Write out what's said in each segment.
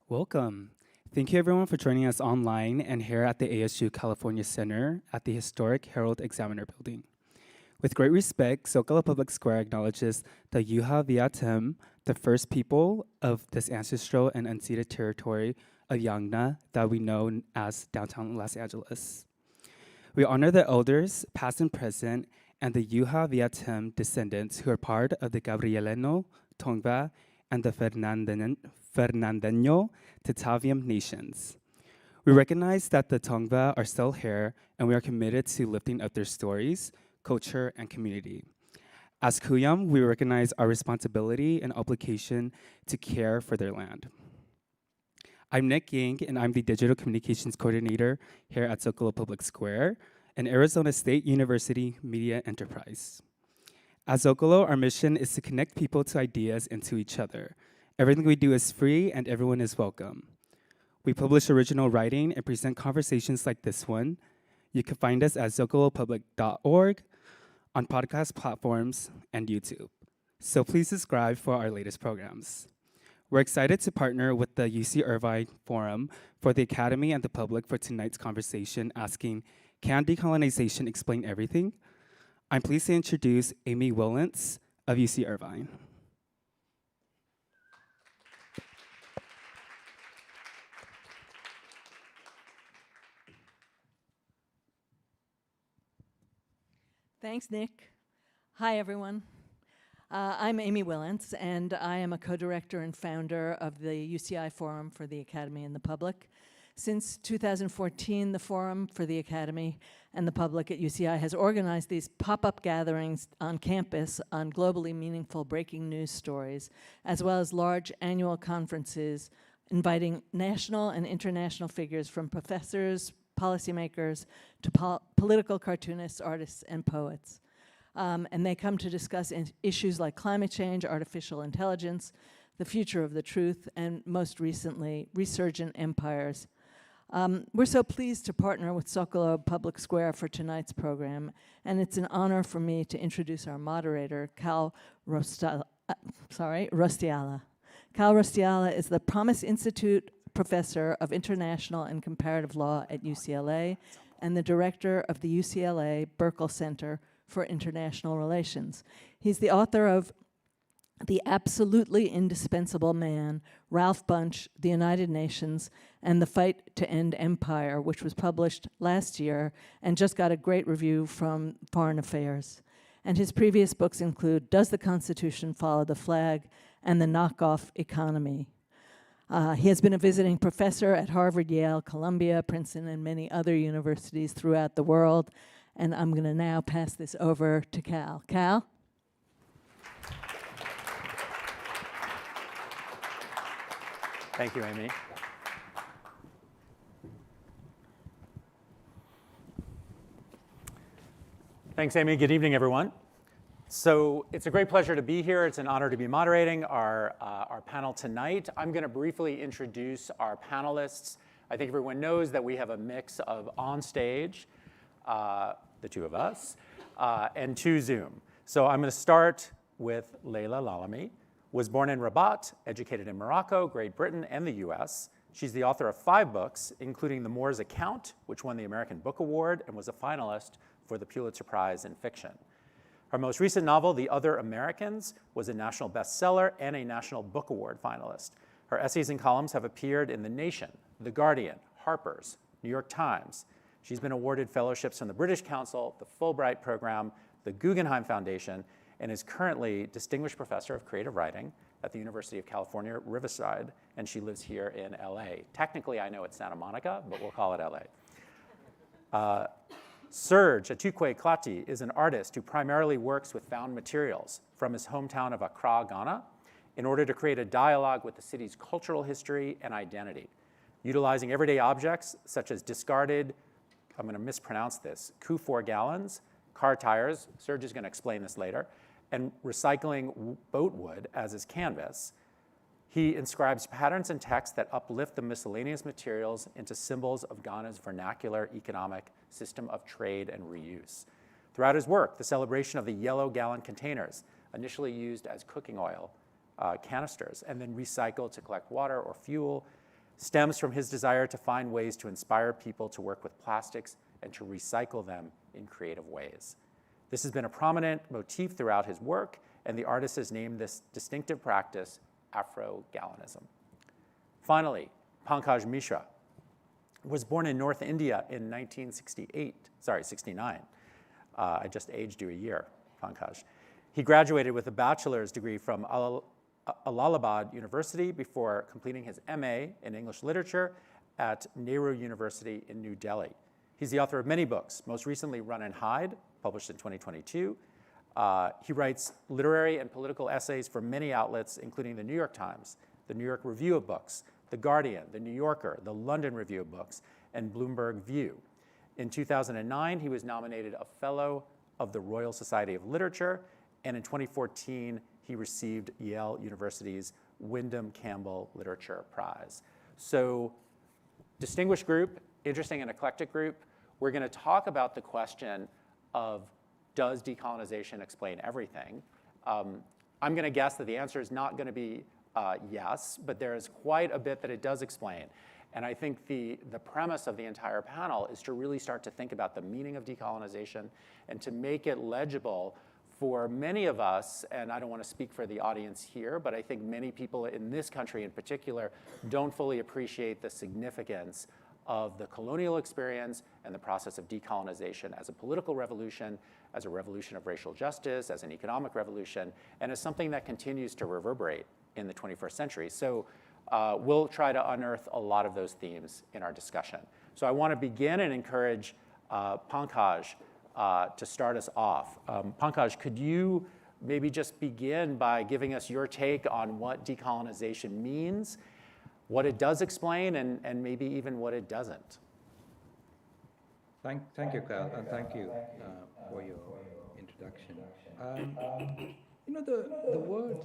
Welcome. Thank you everyone for joining us online and here at the ASU California Center at the historic Herald Examiner Building. With great respect, Zócalo Public Square acknowledges the Yuha Viatem, the first people of this ancestral and unceded territory of Yangna that we know as downtown Los Angeles. We honor the elders, past and present, and the Yuha Viatem descendants who are part of the Gabrieleno, Tongva, and the Fernandeño Tataviam nations. We recognize that the Tongva are still here, and we are committed to lifting up their stories, culture, and community. As Kuyam, we recognize our responsibility and obligation to care for their land. I'm Nick Yang, and I'm the Digital Communications Coordinator here at Zócalo Public Square, an Arizona State University media enterprise. At Zócalo, our mission is to connect people to ideas and to each other. Everything we do is free, and everyone is welcome. We publish original writing and present conversations like this one. You can find us at zocalopublic.org, on podcast platforms, and YouTube. So please subscribe for our latest programs. We're excited to partner with the UC Irvine Forum for the Academy and the public for tonight's conversation asking, can decolonization explain everything? I'm pleased to introduce Amy Willents of UC Irvine. Thanks, Nick. Hi, everyone. I'm Amy Willents, and I am a co-director and founder of the UCI Forum for the Academy and the Public. Since 2014, the Forum for the Academy and the Public at UCI has organized these pop-up gatherings on campus on globally meaningful breaking news stories, as well as large annual conferences inviting national and international figures from professors, policymakers, to political cartoonists, artists, and poets. And they come to discuss issues like climate change, artificial intelligence, the future of the truth, and most recently, resurgent empires. We're so pleased to partner with Zócalo Public Square for tonight's program, and it's an honor for me to introduce our moderator, Kal Raustiala. Kal Raustiala is the Promise Institute Professor of International and Comparative Law at UCLA and the Director of the UCLA Burkle Center for International Relations. He's the author of The Absolutely Indispensable Man, Ralph Bunche, the United Nations, and The Fight to End Empire, which was published last year and just got a great review from Foreign Affairs. And his previous books include Does the Constitution Follow the Flag and The Knockoff Economy. He has been a visiting professor at Harvard, Yale, Columbia, Princeton, and many other universities throughout the world. And I'm going to now pass this over to Kal. Kal? Thank you, Amy. Thanks, Amy. Good evening, everyone. So it's a great pleasure to be here. It's an honor to be moderating our panel tonight. I'm going to briefly introduce our panelists. I think everyone knows that we have a mix of on-stage, the two of us, and to Zoom. So I'm going to start with Laila Lalami. Was born in Rabat, educated in Morocco, Great Britain, and the US. She's the author of 5 books, including The Moor's Account, which won the American Book Award and was a finalist for the Pulitzer Prize in Fiction. Her most recent novel, The Other Americans, was a national bestseller and a National Book Award finalist. Her essays and columns have appeared in The Nation, The Guardian, Harper's, New York Times. She's been awarded fellowships from the British Council, the Fulbright Program, the Guggenheim Foundation, and is currently Distinguished Professor of Creative Writing at the University of California, Riverside, and she lives here in LA. Technically, I know it's Santa Monica, but we'll call it LA. Serge Attukwei Clottey is an artist who primarily works with found materials from his hometown of Accra, Ghana, in order to create a dialogue with the city's cultural history and identity, utilizing everyday objects such as discarded, I'm going to mispronounce this, Q4 gallons, car tires, Serge is going to explain this later, and recycling boat wood as his canvas. He inscribes patterns and texts that uplift the miscellaneous materials into symbols of Ghana's vernacular economic system of trade and reuse. Throughout his work, the celebration of the yellow gallon containers, initially used as cooking oil canisters and then recycled to collect water or fuel, stems from his desire to find ways to inspire people to work with plastics and to recycle them in creative ways. This has been a prominent motif throughout his work, and the artist has named this distinctive practice Afro-Gallenism. Finally, Pankaj Mishra was born in North India in 69. I just aged you a year, Pankaj. He graduated with a bachelor's degree from Allahabad University before completing his MA in English literature at Nehru University in New Delhi. He's the author of many books, most recently Run and Hide, published in 2022. He writes literary and political essays for many outlets, including the New York Times, the New York Review of Books, the Guardian, the New Yorker, the London Review of Books, and Bloomberg View. In 2009, he was nominated a Fellow of the Royal Society of Literature, and in 2014, he received Yale University's Wyndham Campbell Literature Prize. So, distinguished group, interesting and eclectic group. We're going to talk about the question of, does decolonization explain everything? I'm going to guess that the answer is not going to be yes, but there is quite a bit that it does explain. And I think the premise of the entire panel is to really start to think about the meaning of decolonization and to make it legible for many of us, and I don't want to speak for the audience here, but I think many people in this country in particular don't fully appreciate the significance of the colonial experience and the process of decolonization as a political revolution, as a revolution of racial justice, as an economic revolution, and as something that continues to reverberate in the 21st century. So we'll try to unearth a lot of those themes in our discussion. So I want to begin and encourage Pankaj to start us off. Pankaj, could you maybe just begin by giving us your take on what decolonization means, what it does explain, and maybe even what it doesn't? Thank you, Kal, and thank you for your introduction. You know, the word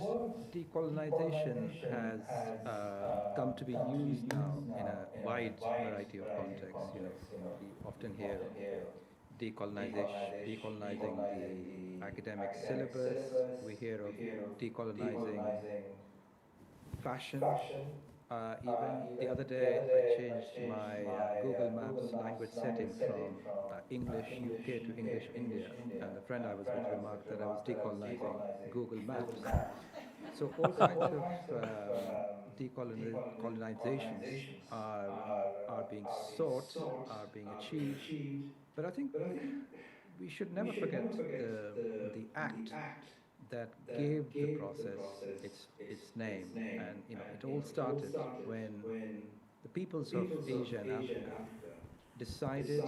decolonization has come to be used now in a wide variety of contexts. You know, we often hear of decolonizing the academic syllabus. We hear of decolonizing fashion. Even the other day, I changed my Google Maps language setting from English UK to English India, and the friend I was with remarked that I was decolonizing Google Maps. So all kinds of decolonizations are being sought, are being achieved, but I think we should never forget the act that gave the process its name. And you know, it all started when the peoples of Asia and Africa decided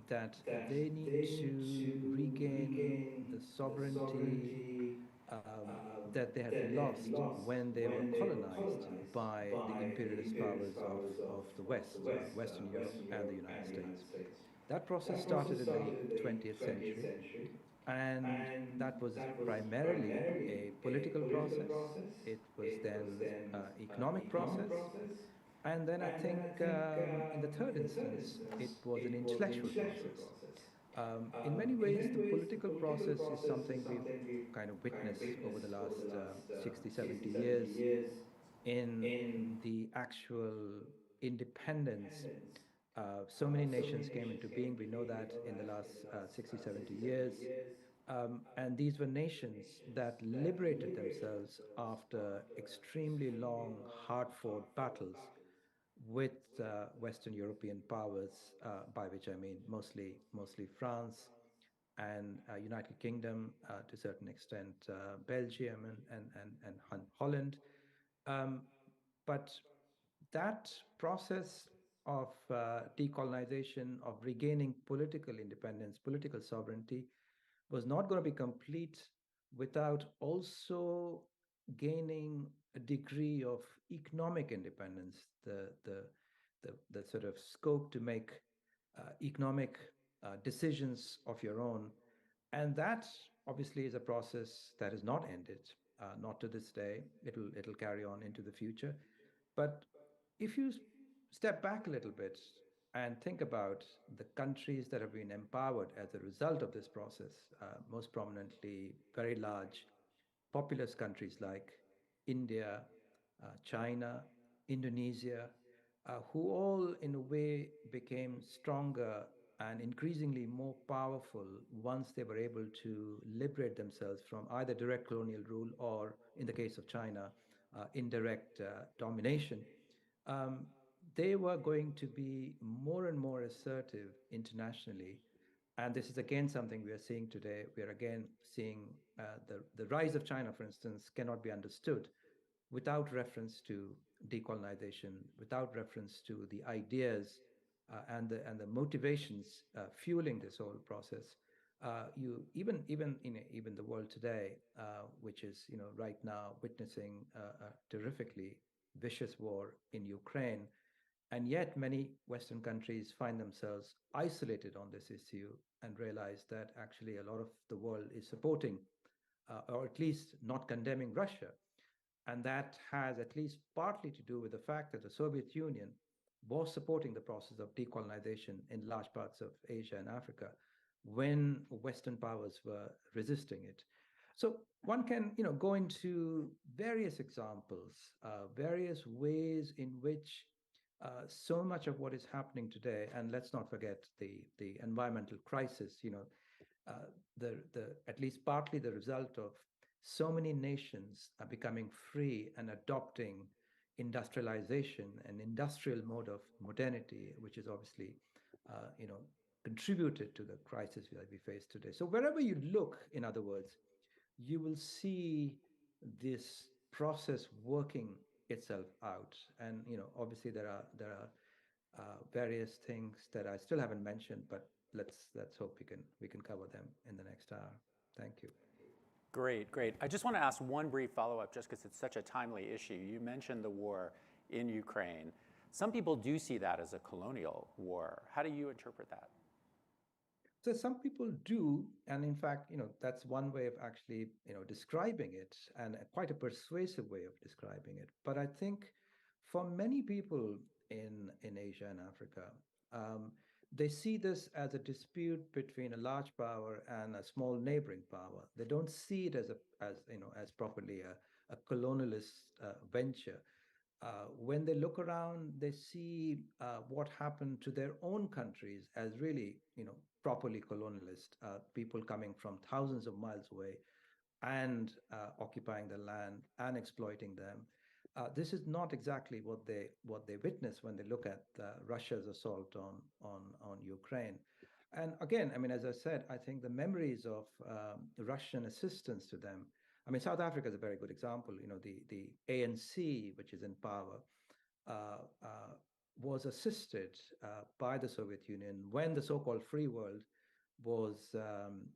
that they need to regain the sovereignty that they had lost when they were colonized by the imperialist powers of the West, Western Europe and the United States. That process started in the 20th century, and that was primarily a political process. It was then economic process, and then I think in the third instance, it was an intellectual process. In many ways, the political process is something we've kind of witnessed over the last 60, 70 years in the actual independence. So many nations came into being. We know that in the last 60, 70 years. And these were nations that liberated themselves after extremely long, hard-fought battles with Western European powers, by which I mean mostly France and United Kingdom, to a certain extent Belgium and Holland. Um, but that process of decolonization, of regaining political independence, political sovereignty, was not going to be complete without also gaining a degree of economic independence, the sort of scope to make economic decisions of your own. And that obviously is a process that has not ended, not to this day. It'll carry on into the future. But if you step back a little bit and think about the countries that have been empowered as a result of this process, most prominently very large populous countries like India, China, Indonesia, who all in a way became stronger and increasingly more powerful once they were able to liberate themselves from either direct colonial rule or, in the case of China, indirect domination. Um, they were going to be more and more assertive internationally. And this is again something we are seeing today. We are again seeing the rise of China, for instance, cannot be understood without reference to decolonization, without reference to the ideas and the motivations fueling this whole process. You even the world today, which is right now witnessing a terrifically vicious war in Ukraine, and yet many Western countries find themselves isolated on this issue and realize that actually a lot of the world is supporting, or at least not condemning Russia. And that has at least partly to do with the fact that the Soviet Union was supporting the process of decolonization in large parts of Asia and Africa when Western powers were resisting it. So one can go into various examples, various ways in which so much of what is happening today, and let's not forget the environmental crisis, at least partly the result of so many nations are becoming free and adopting industrialization and industrial mode of modernity, which is obviously, contributed to the crisis that we face today. So wherever you look, in other words, you will see this process working itself out. And obviously there are various things that I still haven't mentioned, but let's hope we can cover them in the next hour. Thank you. Great, great. I just want to ask one brief follow-up just because it's such a timely issue. You mentioned the war in Ukraine. Some people do see that as a colonial war. How do you interpret that? So some people do, and in fact, that's one way of actually, describing it, and quite a persuasive way of describing it. But I think for many people in Asia and Africa, they see this as a dispute between a large power and a small neighboring power. They don't see it as properly a colonialist venture. When they look around, they see what happened to their own countries as really, properly colonialist, people coming from thousands of miles away and occupying the land and exploiting them. This is not exactly what they witness when they look at Russia's assault on Ukraine. And again, I mean, as I said, I think the memories of the Russian assistance to them. I mean, South Africa is a very good example. The ANC, which is in power, was assisted by the Soviet Union when the so-called free world was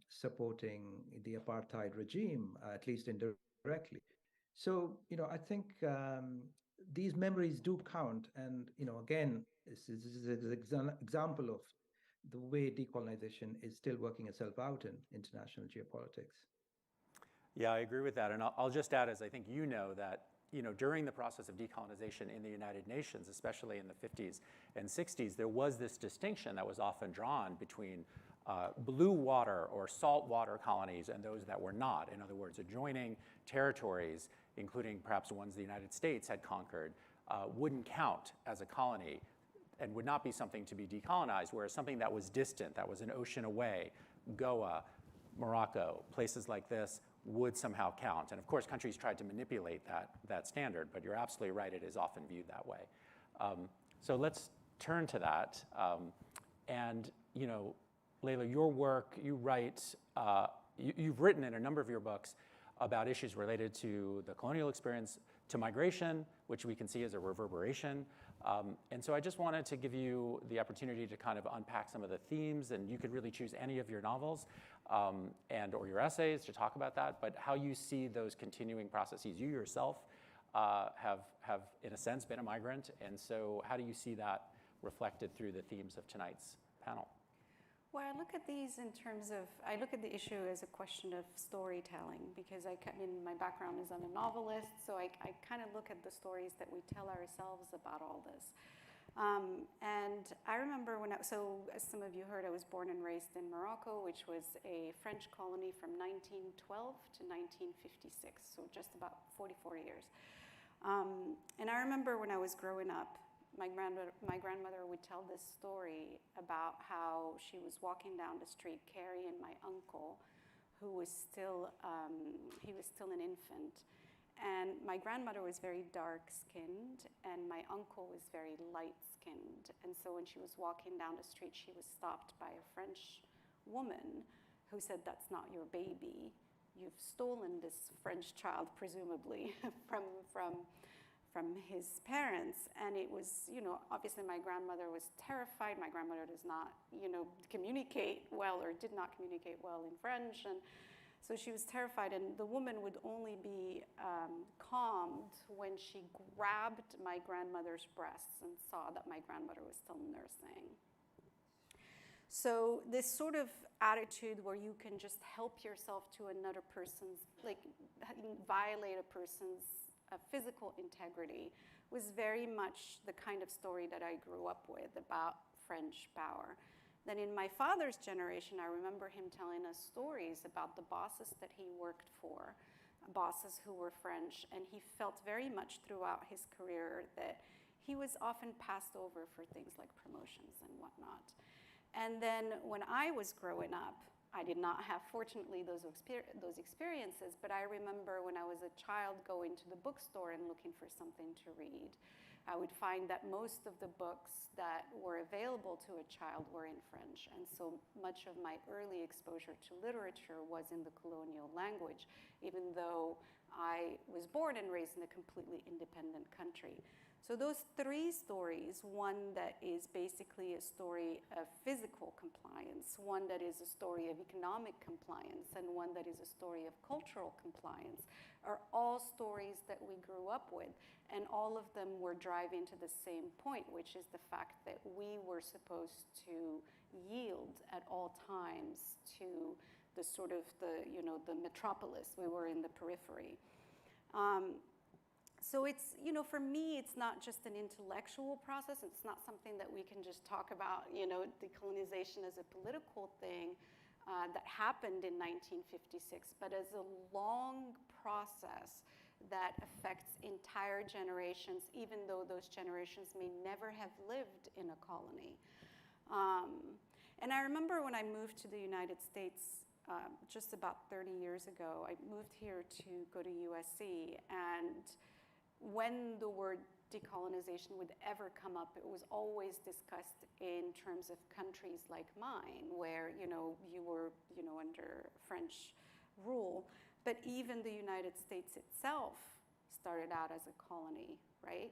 supporting the apartheid regime, at least indirectly. So, I think these memories do count. And, again, this is an example of the way decolonization is still working itself out in international geopolitics. Yeah, I agree with that. And I'll just add, as I think you know, that during the process of decolonization in the United Nations, especially in the 50s and 60s, there was this distinction that was often drawn between blue water or salt water colonies and those that were not. In other words, adjoining territories, including perhaps ones the United States had conquered, wouldn't count as a colony and would not be something to be decolonized, whereas something that was distant, that was an ocean away, Goa, Morocco, places like this, would somehow count. And of course, countries tried to manipulate that standard, but you're absolutely right, it is often viewed that way. So let's turn to that. And Laila, your work, you've written in a number of your books about issues related to the colonial experience, to migration, which we can see as a reverberation. And so I just wanted to give you the opportunity to kind of unpack some of the themes, and you could really choose any of your novels or your essays to talk about that, but how you see those continuing processes. You yourself have, in a sense, been a migrant, and so how do you see that reflected through the themes of tonight's panel? Well, I look at these in terms of, I look at the issue as a question of storytelling, because my background is I'm a novelist, so I kind of look at the stories that we tell ourselves about all this. And I remember so as some of you heard, I was born and raised in Morocco, which was a French colony from 1912 to 1956, so just about 44 years. And I remember when I was growing up, my grandmother would tell this story about how she was walking down the street carrying my uncle, who was still, he was still an infant. And my grandmother was very dark-skinned, and my uncle was very light-skinned. And so when she was walking down the street, she was stopped by a French woman who said, "That's not your baby. You've stolen this French child, presumably, from his parents." And it was, obviously my grandmother was terrified. My grandmother does not, communicate well, or did not communicate well in French. And so she was terrified, and the woman would only be calmed when she grabbed my grandmother's breasts and saw that my grandmother was still nursing. So this sort of attitude where you can just help yourself to another person's, like violate a person's physical integrity, was very much the kind of story that I grew up with about French power. Then in my father's generation, I remember him telling us stories about the bosses that he worked for, bosses who were French, and he felt very much throughout his career that he was often passed over for things like promotions and whatnot. And then when I was growing up, I did not have, fortunately, those experiences, but I remember when I was a child going to the bookstore and looking for something to read. I would find that most of the books that were available to a child were in French, and so much of my early exposure to literature was in the colonial language, even though I was born and raised in a completely independent country. So those three stories, one that is basically a story of physical compliance, one that is a story of economic compliance, and one that is a story of cultural compliance, are all stories that we grew up with. And all of them were driving to the same point, which is the fact that we were supposed to yield at all times to the sort of the metropolis. We were in the periphery. So it's, for me, it's not just an intellectual process. It's not something that we can just talk about, decolonization as a political thing that happened in 1956, but as a long process that affects entire generations, even though those generations may never have lived in a colony. And I remember when I moved to the United States just about 30 years ago, I moved here to go to USC, and when the word decolonization would ever come up, it was always discussed in terms of countries like mine, where you were under French rule. But even the United States itself started out as a colony, right?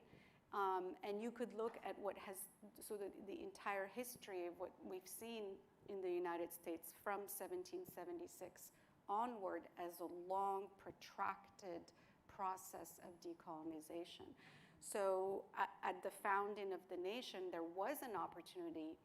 And you could look at the entire history of what we've seen in the United States from 1776 onward as a long, protracted process of decolonization. So at the founding of the nation, there was an opportunity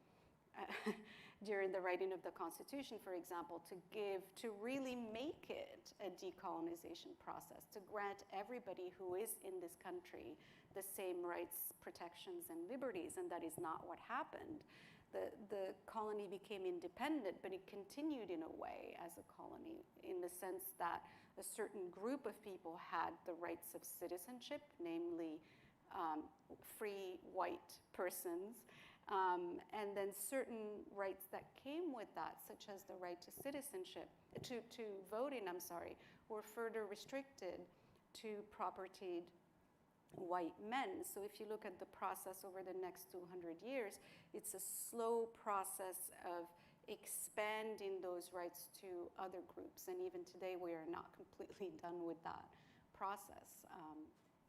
during the writing of the Constitution, for example, to really make it a decolonization process, to grant everybody who is in this country the same rights, protections, and liberties, and that is not what happened. The colony became independent, but it continued in a way as a colony, in the sense that a certain group of people had the rights of citizenship, namely free white persons, and then certain rights that came with that, such as the right to citizenship, to voting, were further restricted to propertied white men. So if you look at the process over the next 200 years, it's a slow process of expanding those rights to other groups. And even today, we are not completely done with that process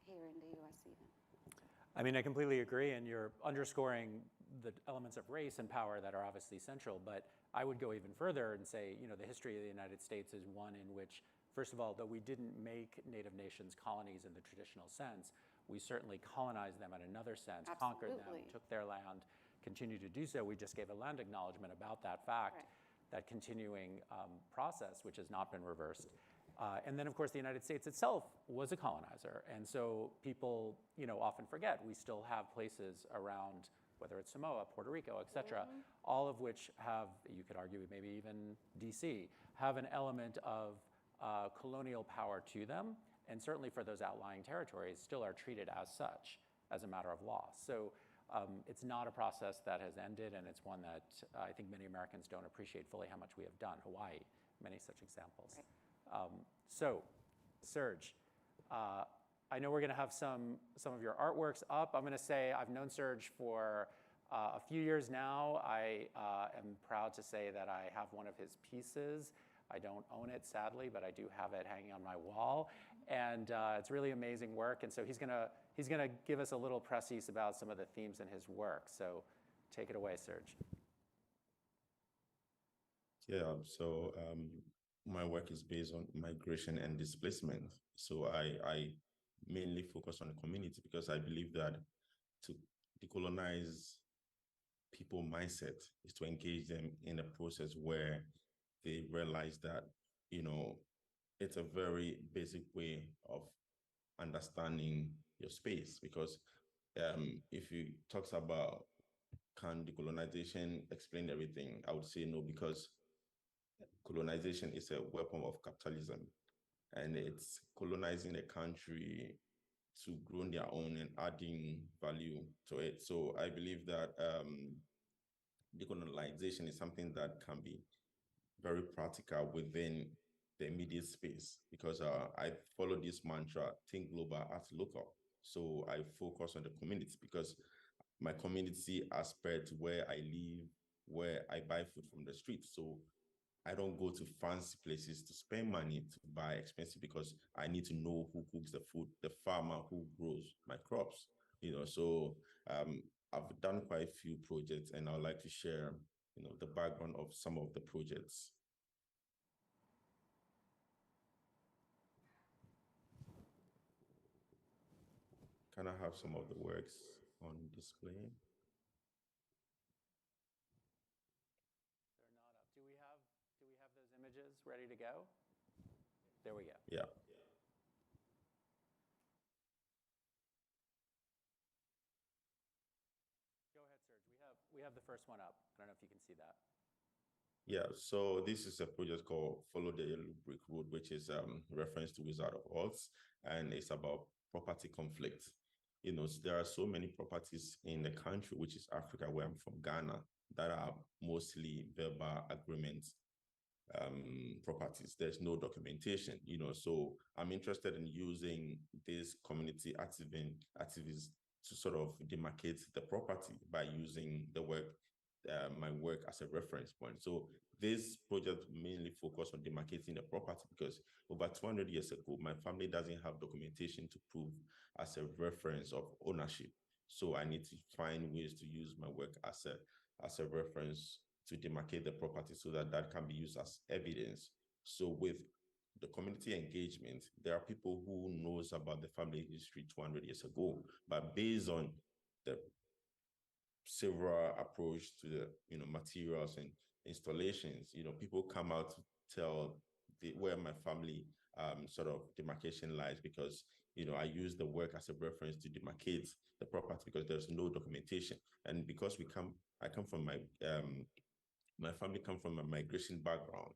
here in the US even. I mean, I completely agree, and you're underscoring the elements of race and power that are obviously central, but I would go even further and say, the history of the United States is one in which, first of all, though we didn't make Native nations colonies in the traditional sense, we certainly colonized them in another sense, Absolutely. Conquered them, took their land, continue to do so. We just gave a land acknowledgement about that fact, Right. that continuing process, which has not been reversed. And then, of course, the United States itself was a colonizer. And so people, often forget we still have places around, whether it's Samoa, Puerto Rico, et cetera, all of which have, you could argue maybe even DC, have an element of colonial power to them. and certainly for those outlying territories, still are treated as such, as a matter of law. So it's not a process that has ended, and it's one that I think many Americans don't appreciate fully how much we have done. Hawaii, many such examples. Right. So, Serge, I know we're going to have some of your artworks up. I'm going to say I've known Serge for a few years now. I am proud to say that I have one of his pieces. I don't own it, sadly, but I do have it hanging on my wall. And it's really amazing work. And so he's gonna give us a little précis about some of the themes in his work. So take it away, Serge. Yeah, so my work is based on migration and displacement. So I mainly focus on the community because I believe that to decolonize people mindset is to engage them in a process where they realize that, it's a very basic way of understanding your space. Because if you talk about can decolonization explain everything, I would say no, because colonization is a weapon of capitalism, and it's colonizing a country to grow their own and adding value to it. So I believe that decolonization is something that can be very practical within the immediate space, because I follow this mantra, think global, act local. So I focus on the community because my community aspect where I live, where I buy food from the street. So I don't go to fancy places to spend money to buy expensive, because I need to know who cooks the food, the farmer who grows my crops. So I've done quite a few projects, and I'd like to share, the background of some of the projects. Can I have some of the works on display? They're not up. Do we have those images ready to go? There we go. Yeah. Go ahead, Serge. We have the first one up. I don't know if you can see that. Yeah, so this is a project called Follow the Yellow Brick Road, which is reference to Wizard of Oz, and it's about property conflict. There are so many properties in the country, which is Africa, where I'm from, Ghana, that are mostly verbal agreements properties. There's no documentation, so I'm interested in using this community activists to sort of demarcate the property by using the work, my work as a reference point. So this project mainly focused on demarcating the property because over 200 years ago, my family doesn't have documentation to prove as a reference of ownership. So I need to find ways to use my work as a reference to demarcate the property so that can be used as evidence. So with the community engagement, there are people who knows about the family history 200 years ago, but based on the several approach to the materials and installations, people come out to tell where my family sort of demarcation lies, because I use the work as a reference to demarcate the property because there's no documentation. And because I come from my family come from a migration background,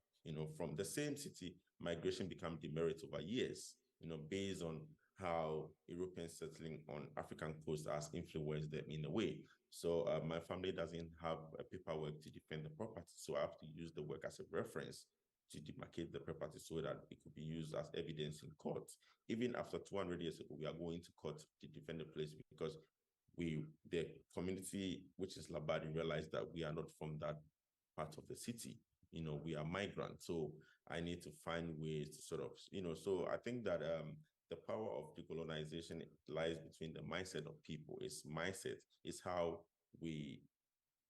from the same city, migration become demerit over years, based on how Europeans settling on African coast has influenced them in a way. So my family doesn't have a paperwork to defend the property. So I have to use the work as a reference to demarcate the property so that it could be used as evidence in court. Even after 200 years ago, we are going to court to defend the place because the community, which is Labadi, realized that we are not from that part of the city. We are migrants. So I need to find ways to sort of, so I think that the power of decolonization lies between the mindset of people. It's mindset, it's how we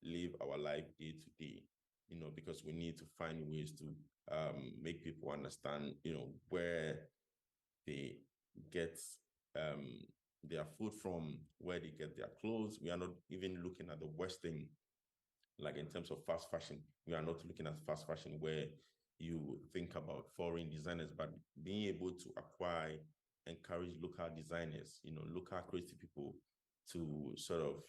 live our life day to day, because we need to find ways to make people understand, where they get their food from, where they get their clothes. We are not even looking at the Western, like in terms of fast fashion. We are not looking at fast fashion where you think about foreign designers, but being able to acquire, encourage local designers, local creative people to sort of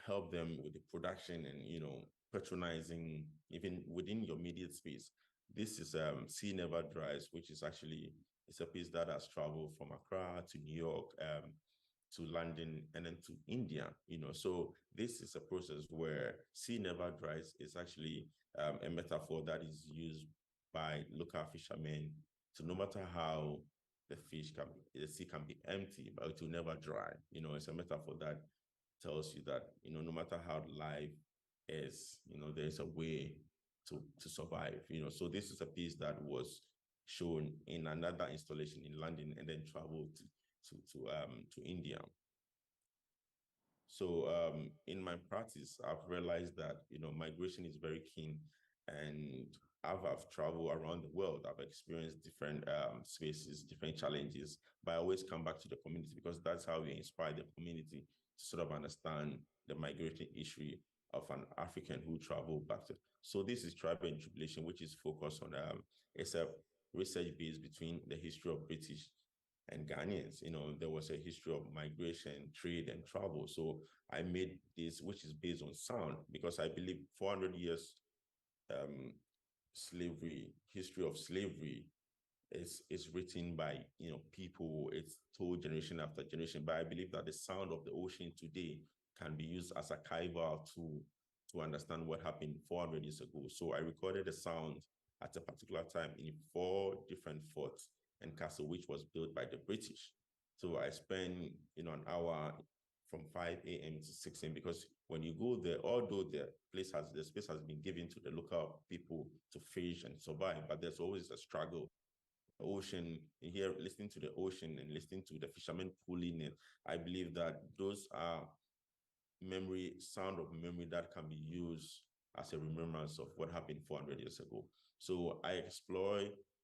help them with the production and, patronizing even within your immediate space. This is Sea Never Dries, which is actually, it's a piece that has traveled from Accra to New York, to London, and then to India, So this is a process where sea never dries is actually a metaphor that is used by local fishermen to, no matter how the sea can be empty, but it will never dry. It's a metaphor that tells you that, no matter how life is, there's a way to survive, So this is a piece that was shown in another installation in London and then traveled to India. So in my practice, I've realized that, migration is very keen, and I've traveled around the world. I've experienced different spaces, different challenges, but I always come back to the community because that's how we inspire the community to sort of understand the migratory history of an African who traveled back to. So this is Tribe and Tribulation, which is focused on, it's a research base between the history of British and Ghanaians. There was a history of migration, trade, and travel. So I made this, which is based on sound, because I believe 400 years history of slavery is written by people. It's told generation after generation. But I believe that the sound of the ocean today can be used as a archival tool to understand what happened 400 years ago. So I recorded the sound at a particular time in 4 different forts and castle, which was built by the British. So I spent an hour from 5 a.m. to 6 a.m. because when you go there, although the space has been given to the local people to fish and survive, but there's always a struggle. The ocean, here, listening to the ocean and listening to the fishermen pulling it, I believe that those are sound of memory that can be used as a remembrance of what happened 400 years ago. So I explore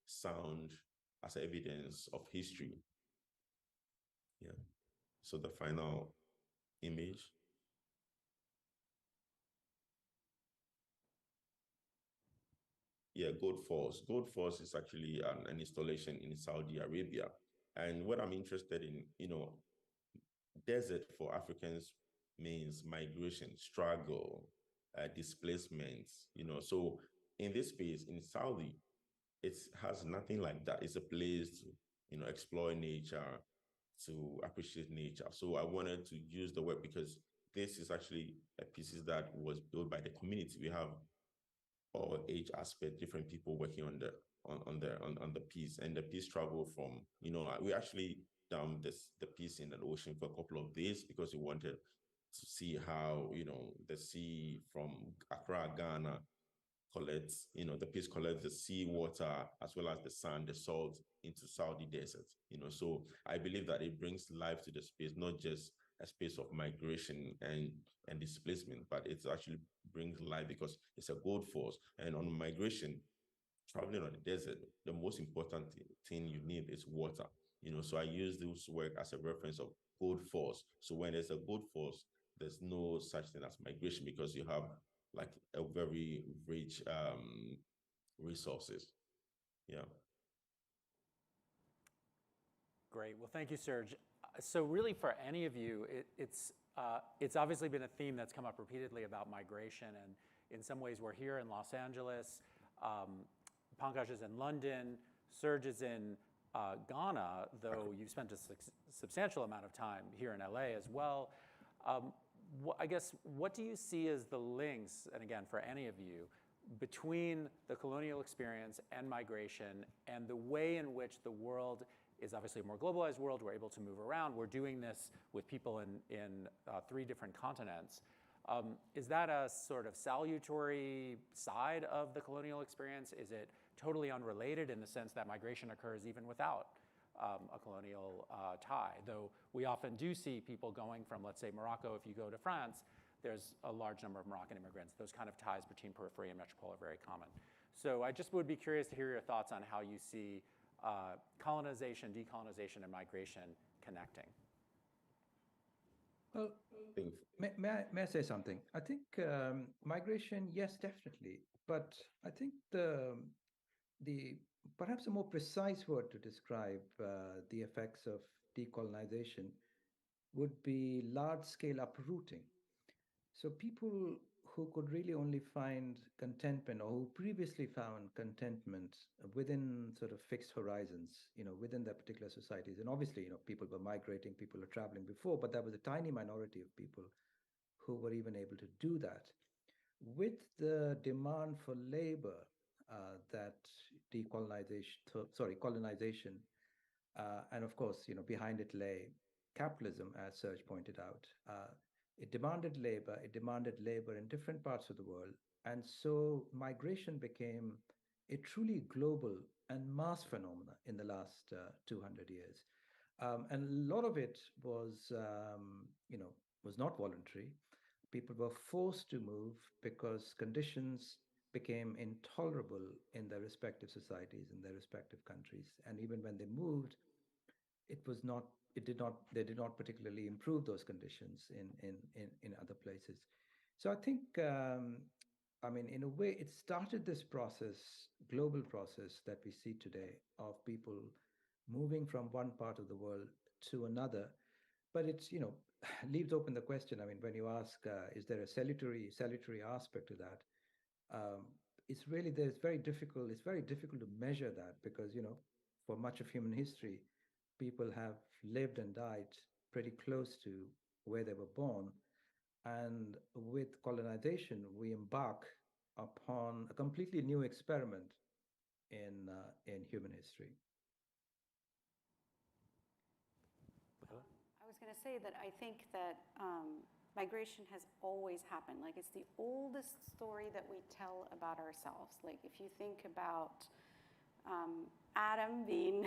sound as evidence of history. Yeah. So the final image. Yeah, Gold Falls. Gold Falls is actually an installation in Saudi Arabia. And what I'm interested in, desert for Africans means migration, struggle, displacement, So in this space, in Saudi, it has nothing like that. It's a place to, explore nature, to appreciate nature. So I wanted to use the word because this is actually a piece that was built by the community. We have all age aspect, different people working on the piece, and the piece traveled from, we actually dumped the piece in the ocean for a couple of days because we wanted to see how, the sea from Accra, Ghana, the piece collects the sea water as well as the sand, the salt into Saudi desert. So I believe that it brings life to the space, not just a space of migration and displacement, but it actually brings life because it's a gold force. And on migration, traveling on the desert, the most important thing you need is water. So I use this work as a reference of gold force. So when there's a gold force, there's no such thing as migration because you have like a very rich resources. Yeah. Great. Well, thank you, Serge. So really for any of you, it's obviously been a theme that's come up repeatedly about migration, and in some ways we're here in Los Angeles. Pankaj is in London. Serge is in Ghana, though you've spent a substantial amount of time here in LA as well. I guess, what do you see as the links, and again, for any of you, between the colonial experience and migration and the way in which the world is obviously a more globalized world? We're able to move around. We're doing this with people in 3 different continents. Is that a sort of salutary side of the colonial experience? Is it totally unrelated in the sense that migration occurs even without a colonial tie? Though we often do see people going from, let's say, Morocco. If you go to France, there's a large number of Moroccan immigrants. Those kind of ties between periphery and metropole are very common. So I just would be curious to hear your thoughts on how you see colonization, decolonization, and migration connecting. Well, may I say something? I think migration, yes, definitely. But I think the perhaps a more precise word to describe the effects of decolonization would be large-scale uprooting. So people who could really only find contentment, or who previously found contentment within sort of fixed horizons, within their particular societies. And obviously, people were migrating, people were traveling before, but that was a tiny minority of people who were even able to do that. With the demand for labor that colonization, and of course, behind it lay capitalism, as Serge pointed out. It demanded labor in different parts of the world. And so migration became a truly global and mass phenomena in the last 200 years. And a lot of it was not voluntary. People were forced to move because conditions became intolerable in their respective societies, in their respective countries. And even when they moved, they did not particularly improve those conditions in other places. So I think, in a way, it started this process, global process that we see today of people moving from one part of the world to another. But it's, leaves open the question. When you ask, is there a salutary aspect to that? It's very difficult to measure that because, for much of human history, people have lived and died pretty close to where they were born. And with colonization, we embark upon a completely new experiment in human history. I was going to say that I think that migration has always happened. Like, it's the oldest story that we tell about ourselves. Like, if you think about Adam being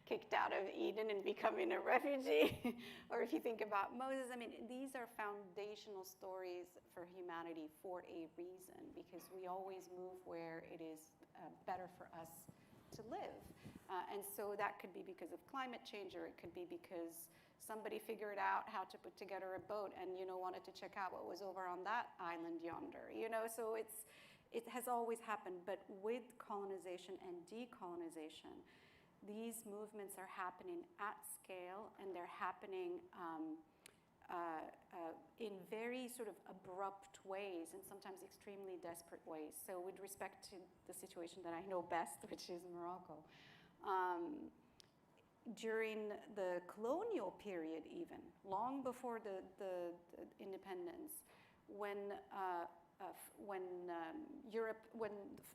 kicked out of Eden and becoming a refugee, or if you think about Moses, these are foundational stories for humanity for a reason, because we always move where it is better for us to live. And so that could be because of climate change, or it could be because somebody figured out how to put together a boat and, wanted to check out what was over on that island yonder, so it has always happened. But with colonization and decolonization, these movements are happening at scale, and they're happening in very sort of abrupt ways, and sometimes extremely desperate ways. So with respect to the situation that I know best, which is Morocco, during the colonial period, even long before the independence, when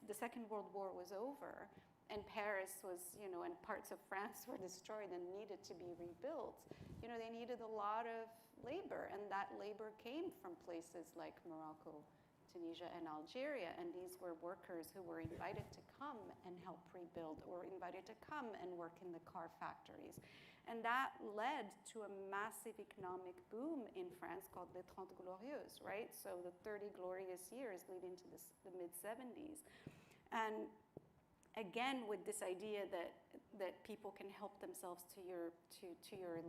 the Second World War was over, and Paris was, and parts of France were destroyed and needed to be rebuilt, they needed a lot of labor, and that labor came from places like Morocco, Tunisia, and Algeria, and these were workers who were invited to come and help rebuild, or invited to come and work in the car factories. And that led to a massive economic boom in France called Les 30 Glorieuses, right? So the 30 glorious years leading to the mid-70s. And again, with this idea that people can help themselves to your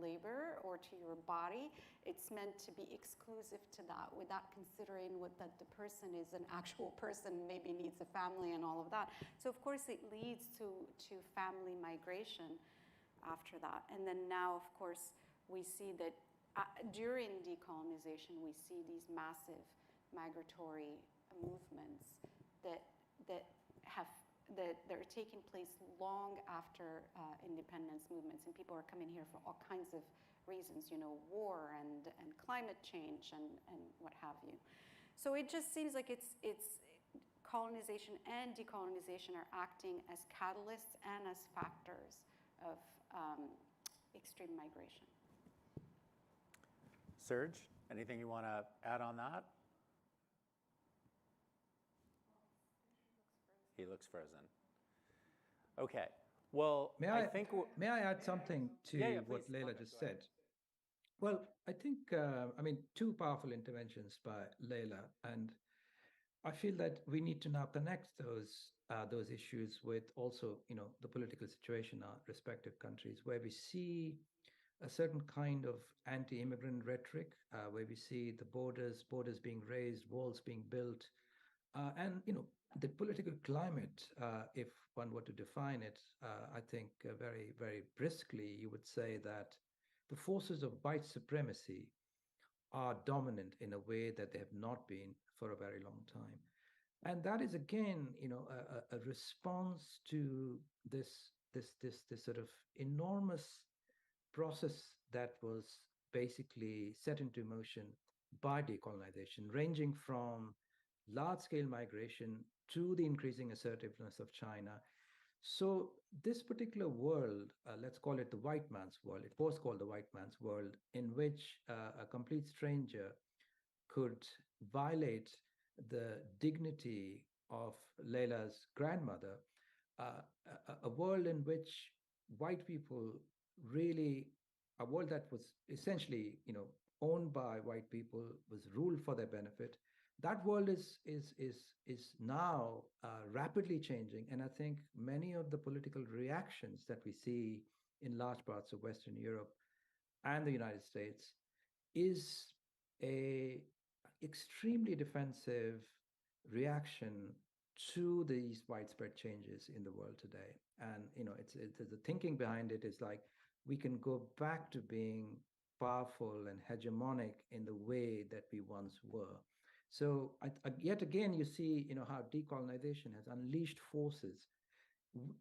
labor or to your body, it's meant to be exclusive to that, without considering that the person is an actual person, maybe needs a family and all of that. So of course it leads to family migration after that. And then now, of course, we see that during decolonization, we see these massive migratory movements that are taking place long after independence movements, and people are coming here for all kinds of reasons, war and climate change and what have you. So it just seems like it's colonization and decolonization are acting as catalysts and as factors of extreme migration. Serge, anything you want to add on that? He looks frozen. Okay. Well, may I add something to what Laila just said? Well, I think, two powerful interventions by Laila, and I feel that we need to now connect those issues with also, the political situation in our respective countries, where we see a certain kind of anti-immigrant rhetoric, where we see the borders being raised, walls being built, and the political climate, if one were to define it, I think very, very briskly, you would say that the forces of white supremacy are dominant in a way that they have not been for a very long time. And that is, again, a response to this sort of enormous process that was basically set into motion by decolonization, ranging from large-scale migration to the increasing assertiveness of China. So this particular world, let's call it the white man's world, it was called the white man's world, in which a complete stranger could violate the dignity of Laila's grandmother, a world in which white people really, a world that was essentially, owned by white people, was ruled for their benefit. That world is now rapidly changing, and I think many of the political reactions that we see in large parts of Western Europe and the United States is a extremely defensive reaction to these widespread changes in the world today. And it's the thinking behind it is like, we can go back to being powerful and hegemonic in the way that we once were. So yet again, you see, how decolonization has unleashed forces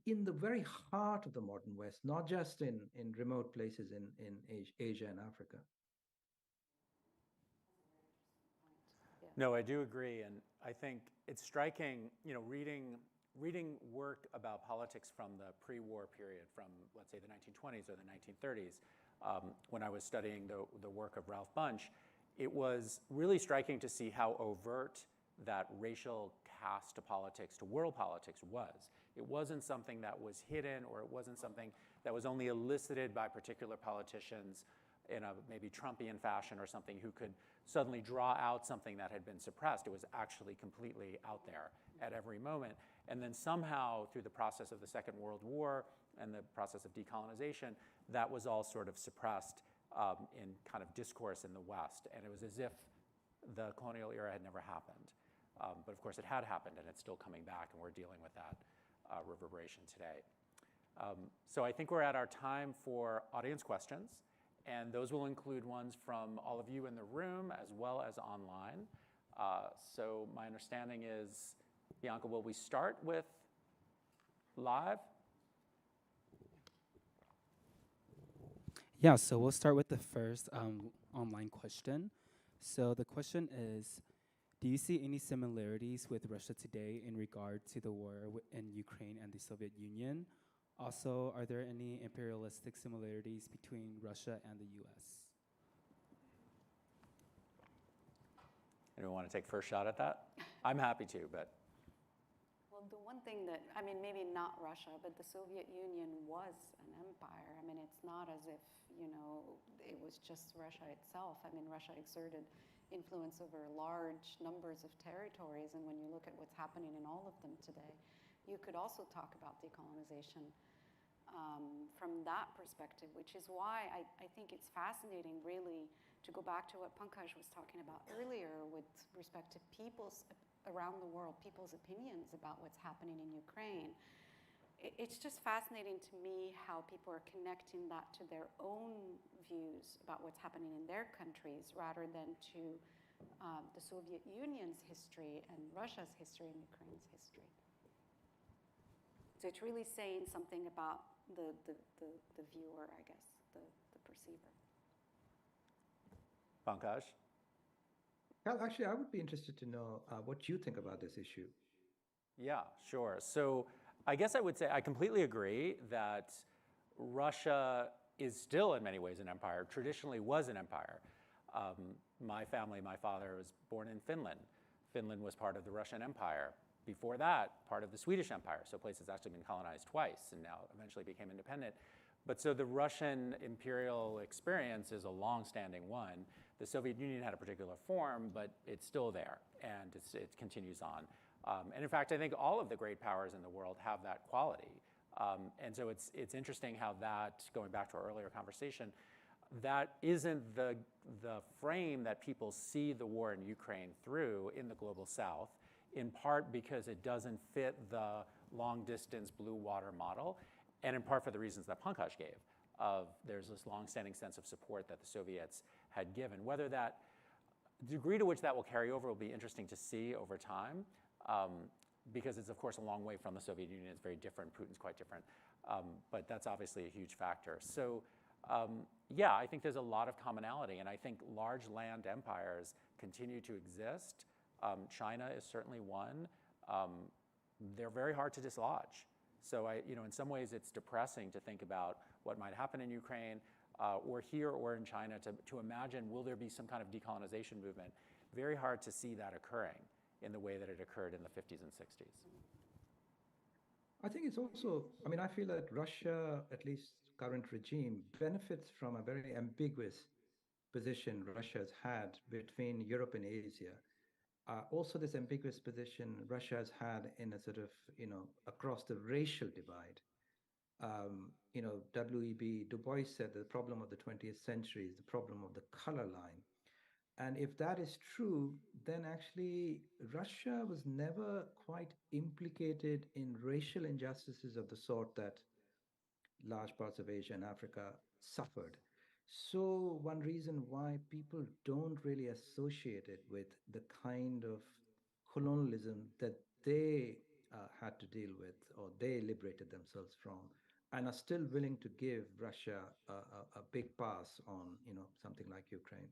in the very heart of the modern West, not just in remote places in Asia and Africa. No, I do agree, and I think it's striking, reading work about politics from the pre-war period, from, let's say, the 1920s or the 1930s, when I was studying the work of Ralph Bunche, it was really striking to see how overt that racial cast to politics, to world politics was. It wasn't something that was hidden, or it wasn't something that was only elicited by particular politicians in a maybe Trumpian fashion or something, who could suddenly draw out something that had been suppressed. It was actually completely out there at every moment. And then somehow, through the process of the Second World War and the process of decolonization, that was all sort of suppressed in kind of discourse in the West. And it was as if the colonial era had never happened. But of course it had happened, and it's still coming back, and we're dealing with that reverberation today. So I think we're at our time for audience questions. And those will include ones from all of you in the room as well as online. So my understanding is, Bianca, will we start with live? Yeah, so we'll start with the first online question. So the question is, do you see any similarities with Russia today in regard to the war in Ukraine and the Soviet Union? Also, are there any imperialistic similarities between Russia and the US? Anyone want to take first shot at that? I'm happy to, but. Well, the one thing that, maybe not Russia, but the Soviet Union was an empire. It's not as if, it was just Russia itself. Russia exerted influence over large numbers of territories, and when you look at what's happening in all of them today, you could also talk about decolonization from that perspective, which is why I think it's fascinating, really, to go back to what Pankaj was talking about earlier with respect to people's around the world, people's opinions about what's happening in Ukraine. It's just fascinating to me how people are connecting that to their own views about what's happening in their countries, rather than to the Soviet Union's history and Russia's history and Ukraine's history. So it's really saying something about the viewer, I guess, the perceiver. Pankaj? Well, actually, I would be interested to know what you think about this issue. Yeah, sure. So I guess I would say I completely agree that Russia is still in many ways an empire, traditionally was an empire. My family, my father was born in Finland. Finland was part of the Russian Empire. Before that, part of the Swedish Empire. So place has actually been colonized twice and now eventually became independent. But so the Russian imperial experience is a long-standing one. The Soviet Union had a particular form, but it's still there, and it continues on. And in fact, I think all of the great powers in the world have that quality. And so it's interesting how that, going back to our earlier conversation, that isn't the frame that people see the war in Ukraine through in the global South, in part because it doesn't fit the long-distance blue water model, and in part for the reasons that Pankaj gave, of there's this long-standing sense of support that the Soviets had given. Whether that The degree to which that will carry over will be interesting to see over time, because it's, of course, a long way from the Soviet Union. It's very different. Putin's quite different. But that's obviously a huge factor. So yeah, I think there's a lot of commonality. And I think large land empires continue to exist. China is certainly one. They're very hard to dislodge. So in some ways, it's depressing to think about what might happen in Ukraine, or here or in China, to imagine, will there be some kind of decolonization movement? Very hard to see that occurring in the way that it occurred in the 50s and 60s. I think it's also, I mean, I feel that Russia, at least current regime, benefits from a very ambiguous position Russia has had between Europe and Asia. Also, this ambiguous position Russia has had in a sort of, across the racial divide. W.E.B. Du Bois said the problem of the 20th century is the problem of the color line. And if that is true, then actually Russia was never quite implicated in racial injustices of the sort that large parts of Asia and Africa suffered. So one reason why people don't really associate it with the kind of colonialism that they had to deal with, or they liberated themselves from, and are still willing to give Russia a big pass on, something like Ukraine.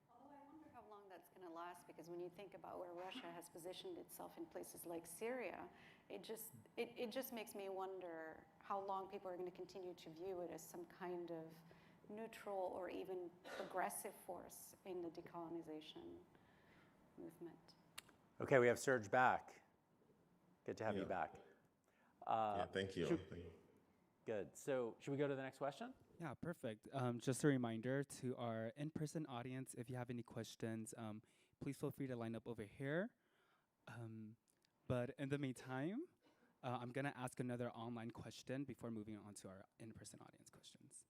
Although I wonder how long that's going to last, because when you think about where Russia has positioned itself in places like Syria, it just makes me wonder how long people are going to continue to view it as some kind of neutral or even progressive force in the decolonization movement. Okay, we have Serge back. Good to have you back. Yeah, thank you. Good. So should we go to the next question? Yeah, perfect. Just a reminder to our in-person audience, if you have any questions, please feel free to line up over here. But in the meantime, I'm going to ask another online question before moving on to our in-person audience questions.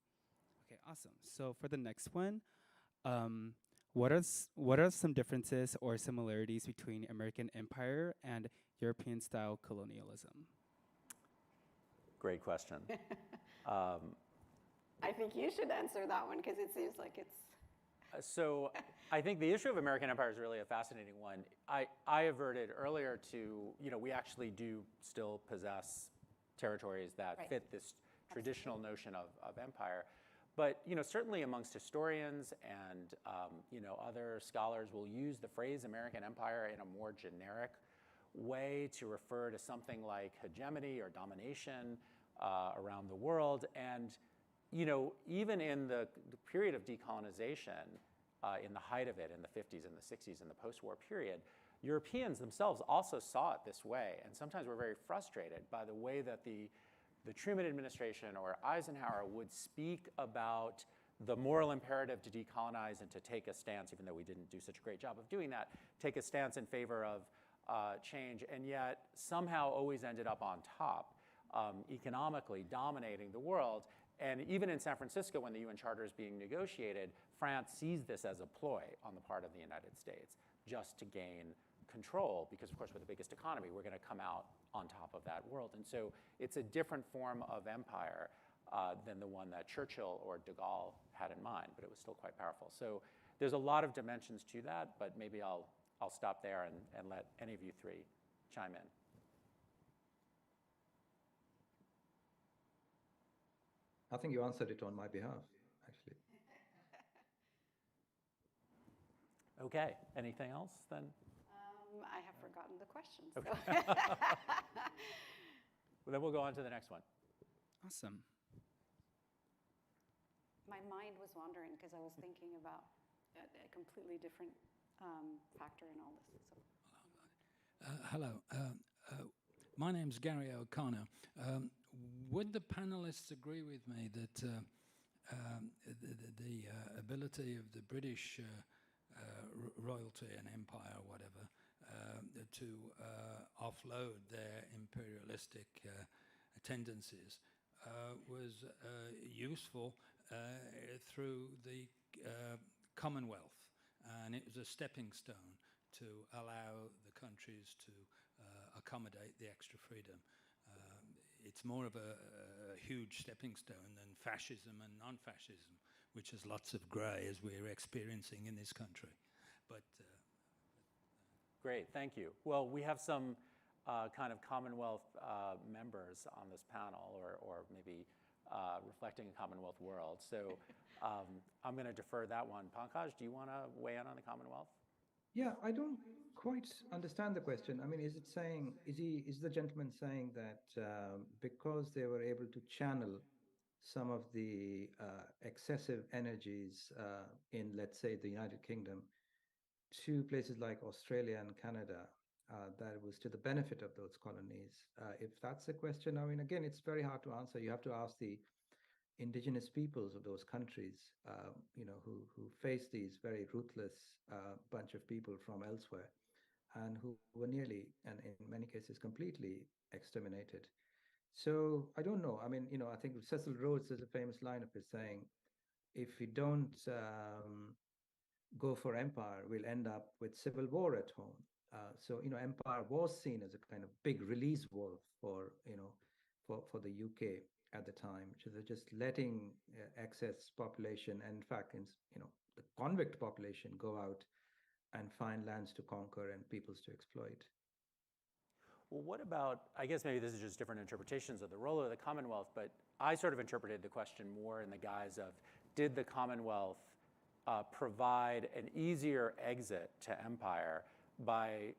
Okay, awesome. So for the next one, what are some differences or similarities between American empire and European-style colonialism? Great question. I think you should answer that one, because it seems like it's... So I think the issue of American empire is really a fascinating one. I averted earlier to, we actually do still possess territories that fit this traditional notion of empire. But, certainly amongst historians and, other scholars will use the phrase American empire in a more generic way to refer to something like hegemony or domination around the world. And, even in the period of decolonization, in the height of it in the 50s and the 60s and the post-war period, Europeans themselves also saw it this way, and sometimes were very frustrated by the way that the Truman administration or Eisenhower would speak about the moral imperative to decolonize and to take a stance, even though we didn't do such a great job of doing that, take a stance in favor of change, and yet somehow always ended up on top, economically dominating the world. And even in San Francisco, when the UN Charter is being negotiated, France sees this as a ploy on the part of the United States, just to gain control, because of course we're the biggest economy, we're going to come out on top of that world. And so it's a different form of empire than the one that Churchill or de Gaulle had in mind, but it was still quite powerful. So there's a lot of dimensions to that, but maybe I'll stop there and let any of you three chime in. I think you answered it on my behalf, actually. Okay, anything else then? I have forgotten the question. Okay. So. Well, then we'll go on to the next one. Awesome. My mind was wandering because I was thinking about a completely different factor in all this. So. Hello. My name's Gary O'Connor. Would the panelists agree with me that the ability of the British royalty and empire or whatever to offload their imperialistic tendencies was useful through the Commonwealth, and it was a stepping stone to allow the countries to accommodate the extra freedom. It's more of a huge stepping stone than fascism and non-fascism, which has lots of grey, as we're experiencing in this country. but Great, thank you. Well, we have some kind of Commonwealth members on this panel, or maybe reflecting a Commonwealth world. So I'm going to defer that one. Pankaj, do you want to weigh in on the Commonwealth? Yeah, I don't quite understand the question. I mean, is the gentleman saying that because they were able to channel some of the excessive energies in, let's say, the United Kingdom to places like Australia and Canada, that was to the benefit of those colonies? If that's the question, I mean, again, it's very hard to answer. You have to ask the indigenous peoples of those countries, who face these very ruthless bunch of people from elsewhere, and who were nearly, and in many cases, completely exterminated. So I don't know. I mean, I think Cecil Rhodes has a famous line of his saying, if we don't go for empire, we'll end up with civil war at home. So empire was seen as a kind of big release valve for the UK at the time, which is just letting excess population, and in fact, the convict population, go out and find lands to conquer and peoples to exploit. Well, what about, I guess maybe this is just different interpretations of the role of the Commonwealth, but I sort of interpreted the question more in the guise of, did the Commonwealth provide an easier exit to empire by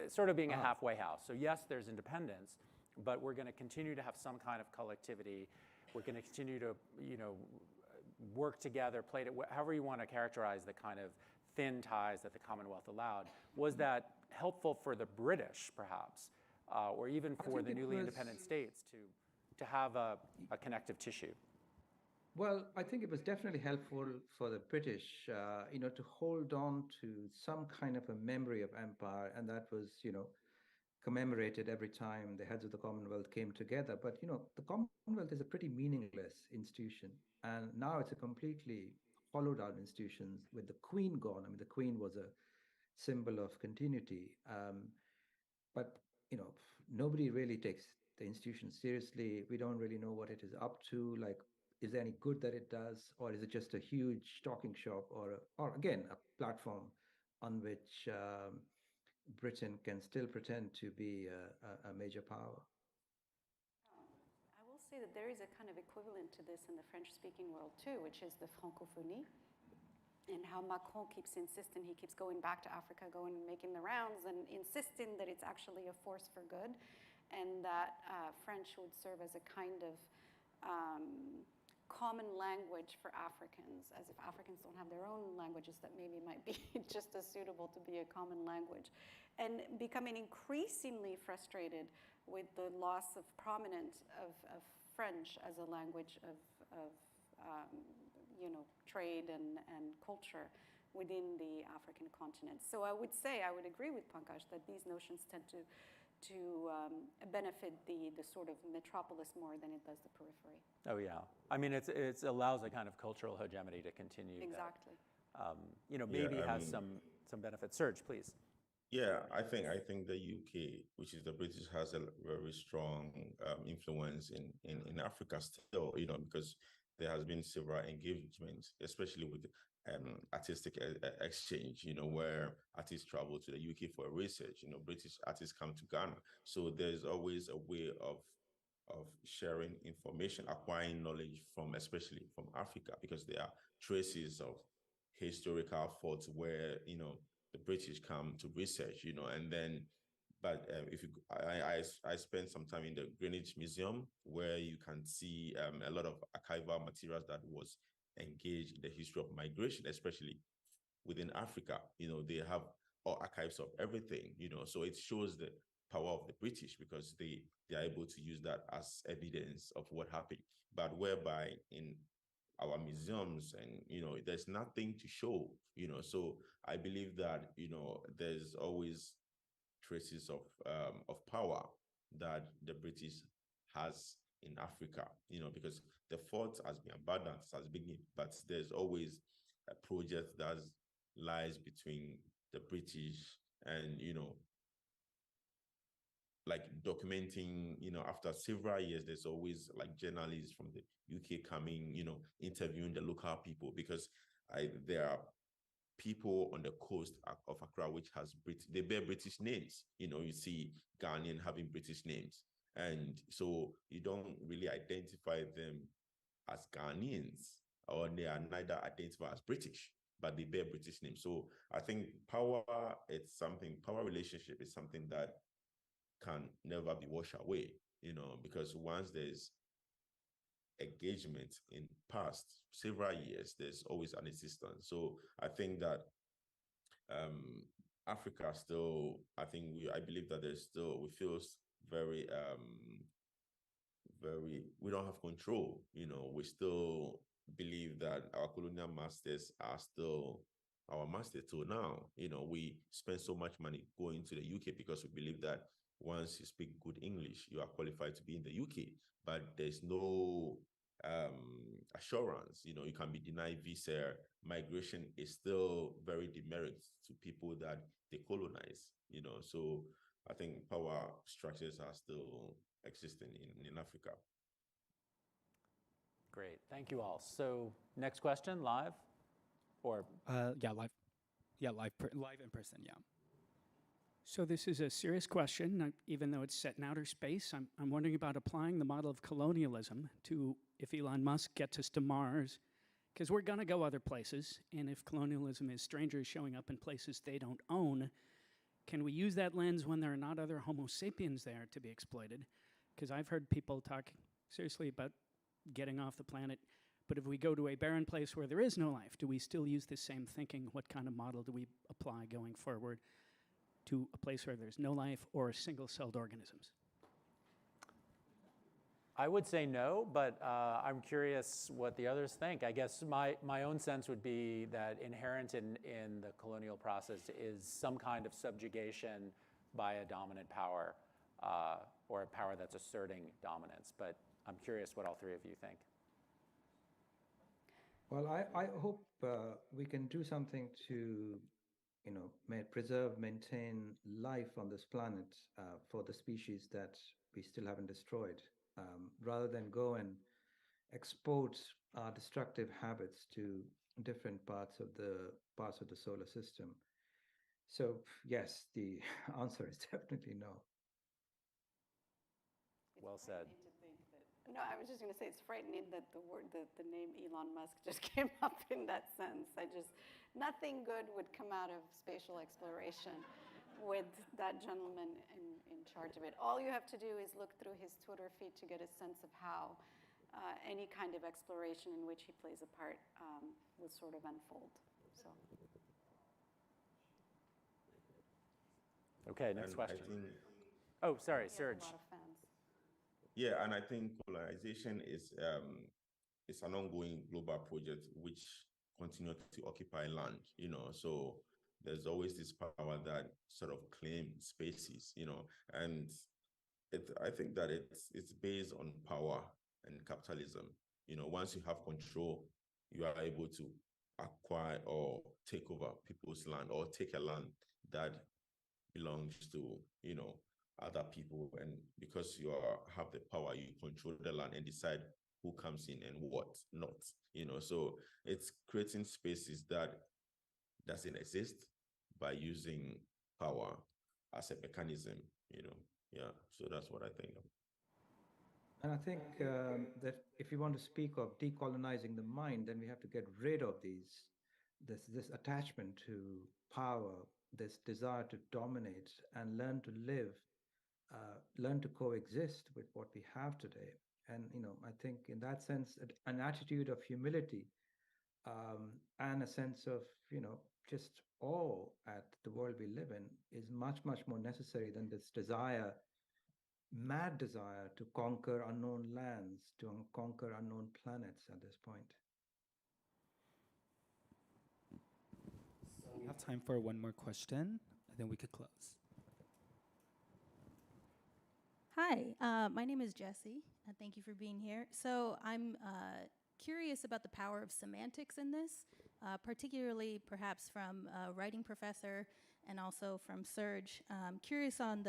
sort of being a halfway house? So yes, there's independence, but we're going to continue to have some kind of collectivity. We're going to continue to, work together, play it, however you want to characterize the kind of thin ties that the Commonwealth allowed. Was that helpful for the British, perhaps, or even for the newly independent states to have a connective tissue? Well, I think it was definitely helpful for the British, to hold on to some kind of a memory of empire, and that was, commemorated every time the heads of the Commonwealth came together. But, the Commonwealth is a pretty meaningless institution, and now it's a completely hollowed out institution with the Queen gone. I mean, the Queen was a symbol of continuity, but, nobody really takes the institution seriously. We don't really know what it is up to. Like, is there any good that it does, or is it just a huge stocking shop, or again, a platform on which Britain can still pretend to be a major power? I will say that there is a kind of equivalent to this in the French-speaking world too, which is the francophonie, and how Macron keeps insisting, he keeps going back to Africa, going and making the rounds, and insisting that it's actually a force for good, and that French would serve as a kind of common language for Africans, as if Africans don't have their own languages that maybe might be just as suitable to be a common language. And becoming increasingly frustrated with the loss of prominence of French as a language of trade and culture within the African continent. So I would agree with Pankaj that these notions tend to benefit the sort of metropolis more than it does the periphery. Oh yeah, I mean it allows a kind of cultural hegemony to continue. Exactly. That, maybe has some benefits. Serge, please. Yeah, I think the UK, which is the British, has a very strong influence in Africa still, because there has been several engagements, especially with artistic exchange, where artists travel to the UK for research. British artists come to Ghana. So there's always a way of sharing information, acquiring knowledge especially from Africa, because there are traces of historical faults where, the British come to research, and then, but if you, I spent some time in the Greenwich Museum, where you can see a lot of archival materials that was engaged in the history of migration, especially within Africa. They have all archives of everything, so it shows the power of the British, because they are able to use that as evidence of what happened. But whereby in our museums, and there's nothing to show, so I believe that there's always traces of power that the British has in Africa, because the fault has been abundant, has been, but there's always a project that lies between the British and like documenting, after several years, there's always like journalists from the UK coming, interviewing the local people, because there are people on the coast of Accra, which has they bear British names. You see Ghanaian having British names. And so you don't really identify them as Ghanaians, or they are neither identified as British, but they bear British names. So I think power relationship is something that can never be washed away, because once there's engagement in past several years, there's always an existence. So I think that Africa still, I believe that we feel very, we don't have control. We still believe that our colonial masters are still our masters till now. We spend so much money going to the UK because we believe that once you speak good English, you are qualified to be in the UK, but there's no assurance. You can be denied visa. Migration is still very demerit to people that decolonize. So I think power structures are still existing in Africa. Great, thank you all. So next question, live, or Yeah, live. Yeah, live in person. Yeah. So this is a serious question, even though it's set in outer space. I'm wondering about applying the model of colonialism to, if Elon Musk gets us to Mars, because we're going to go other places, and if colonialism is strangers showing up in places they don't own, can we use that lens when there are not other Homo sapiens there to be exploited? Because I've heard people talk seriously about getting off the planet, but if we go to a barren place where there is no life, do we still use the same thinking? What kind of model do we apply going forward to a place where there's no life or single-celled organisms? I would say no, but I'm curious what the others think. I guess my own sense would be that inherent in the colonial process is some kind of subjugation by a dominant power, or a power that's asserting dominance. But I'm curious what all three of you think. Well, I hope we can do something to, preserve, maintain life on this planet for the species that we still haven't destroyed, rather than go and export our destructive habits to different parts of the solar system. So yes, the answer is definitely no. Well said. No, I was just going to say it's frightening that the name Elon Musk just came up in that sense. Nothing good would come out of spatial exploration with that gentleman in charge of it. All you have to do is look through his Twitter feed to get a sense of how any kind of exploration in which he plays a part will sort of unfold. So. Okay, next And question. Oh, sorry, Serge. A lot of fans. Yeah, and I think colonization is an ongoing global project which continues to occupy land, so there's always this power that sort of claims spaces, and I think that it's based on power and capitalism. Once you have control, you are able to acquire or take over people's land, or take a land that belongs to, other people, and because you have the power, you control the land and decide who comes in and what not. So it's creating spaces that doesn't exist by using power as a mechanism. Yeah. So that's what I think. And I think that if you want to speak of decolonizing the mind, then we have to get rid of this attachment to power, this desire to dominate, and learn to live, learn to coexist with what we have today. And I think in that sense, an attitude of humility and a sense of just awe at the world we live in is much more necessary than this mad desire to conquer unknown lands, to conquer unknown planets at this point. We have time for one more question, and then we could close. Hi, my name is Jessie, and thank you for being here. So I'm curious about the power of semantics in this, particularly perhaps from a writing professor and also from Serge. Curious on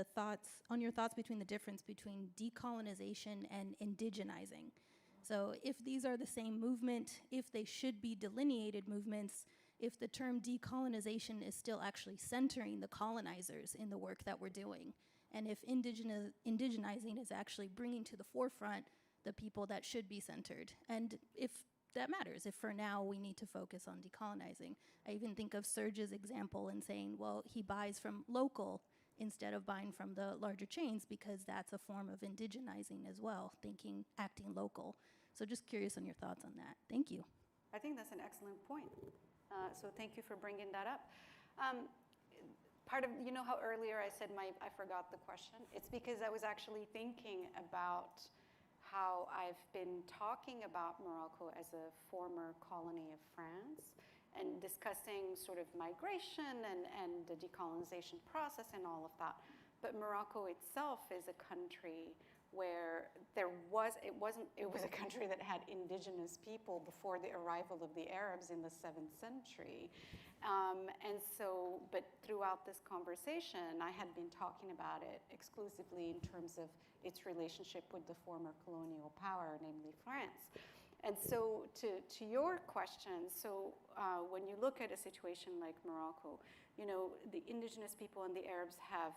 your thoughts between the difference between decolonization and indigenizing. So if these are the same movement, if they should be delineated movements, if the term decolonization is still actually centering the colonizers in the work that we're doing, and if indigenizing is actually bringing to the forefront the people that should be centered, and if that matters, if for now we need to focus on decolonizing. I even think of Serge's example in saying, well, he buys from local instead of buying from the larger chains because that's a form of indigenizing as well, acting local. So just curious on your thoughts on that. Thank you. I think that's an excellent point. So thank you for bringing that up. Part of, you know how earlier I said I forgot the question? It's because I was actually thinking about how I've been talking about Morocco as a former colony of France and discussing sort of migration and the decolonization process and all of that. But Morocco itself is a country where it was a country that had indigenous people before the arrival of the Arabs in the 7th century. But throughout this conversation, I had been talking about it exclusively in terms of its relationship with the former colonial power, namely France. And so to your question, so when you look at a situation like Morocco, you know, the indigenous people and the Arabs have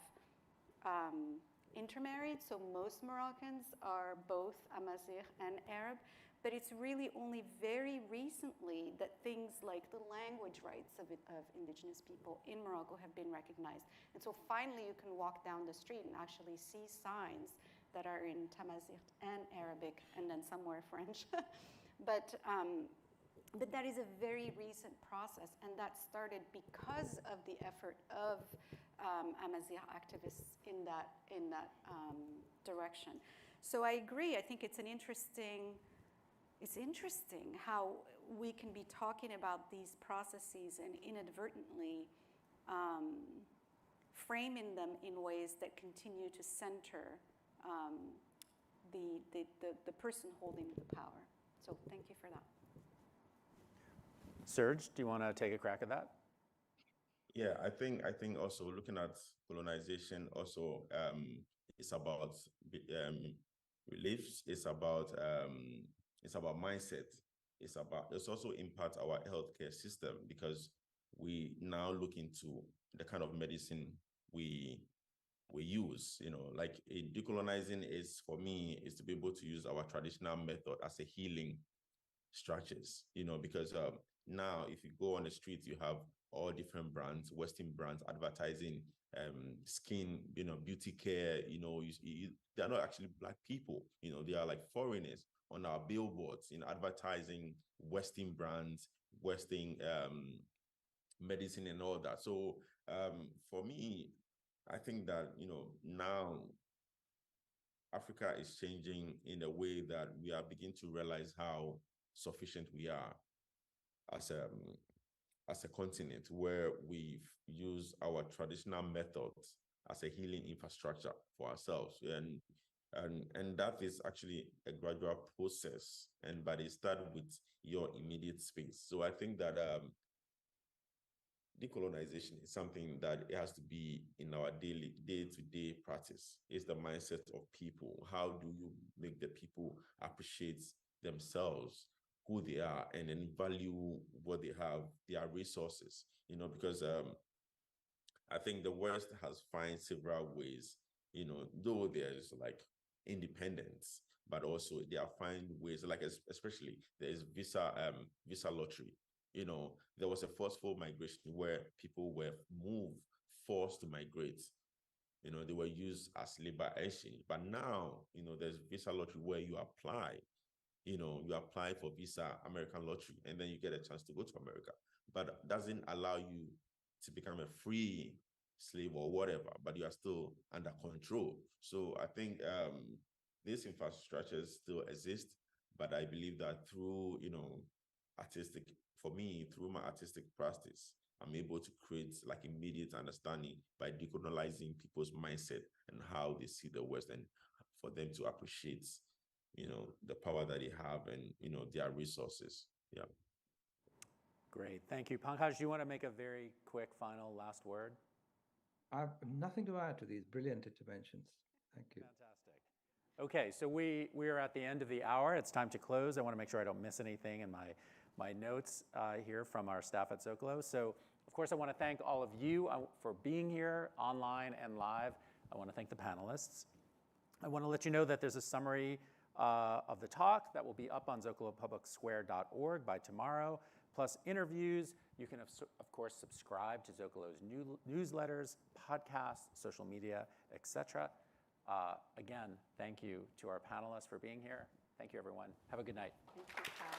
intermarried, so most Moroccans are both Amazigh and Arab, but it's really only very recently that things like the language rights of indigenous people in Morocco have been recognized. And so finally you can walk down the street and actually see signs that are in Tamazight and Arabic, and then somewhere French. But that is a very recent process, and that started because of the effort of Amazigh activists in that direction. So I agree. I think it's interesting how we can be talking about these processes and inadvertently framing them in ways that continue to center the person holding the power. So thank you for that. Serge, do you want to take a crack at that? Yeah, I think also looking at colonization also it's about beliefs, it's about mindset, it's also impacts our healthcare system, because we now look into the kind of medicine we use, you know, like decolonizing is, for me, is to be able to use our traditional method as a healing structures, you know, because now if you go on the street, you have all different brands, Western brands advertising skin, you know, beauty care, you know, they're not actually Black people, you know, they are like foreigners on our billboards, you know, advertising Western brands, Western medicine and all that. So for me, I think that, you know, now Africa is changing in a way that we are beginning to realize how sufficient we are as a continent, where we've used our traditional methods as a healing infrastructure for ourselves. And that is actually a gradual process, but it starts with your immediate space. So I think that decolonization is something that it has to be in our day-to-day practice. It's the mindset of people. How do you make the people appreciate themselves, who they are, and then value what they have, their resources, you know, because I think the West has found several ways, you know, though there's like independence, but also they are finding ways, like especially there's visa lottery. You know, there was a forceful migration where people were forced to migrate. You know, they were used as labor exchange. But now, you know, there's visa lottery where you apply. You know, you apply for visa, American lottery, and then you get a chance to go to America. But doesn't allow you to become a free slave or whatever, but you are still under control. So I think these infrastructures still exist, but I believe that through, you know, through my artistic practice, I'm able to create like immediate understanding by decolonizing people's mindset and how they see the West, and for them to appreciate, you know, the power that they have and, you know, their resources. Yeah. Great, thank you. Pankaj, do you want to make a very quick final last word? I have nothing to add to these brilliant interventions. Thank you. Fantastic. Okay, so we are at the end of the hour. It's time to close. I want to make sure I don't miss anything in my my notes here from our staff at Zócalo. So, of course, I want to thank all of you for being here online and live. I want to thank the panelists. I want to let you know that there's a summary of the talk that will be up on zocalopublicsquare.org by tomorrow, plus interviews. You can, of course, subscribe to Zócalo's newsletters, podcasts, social media, etc. Again, thank you to our panelists for being here. Thank you, everyone. Have a good night. Thank you, Kal.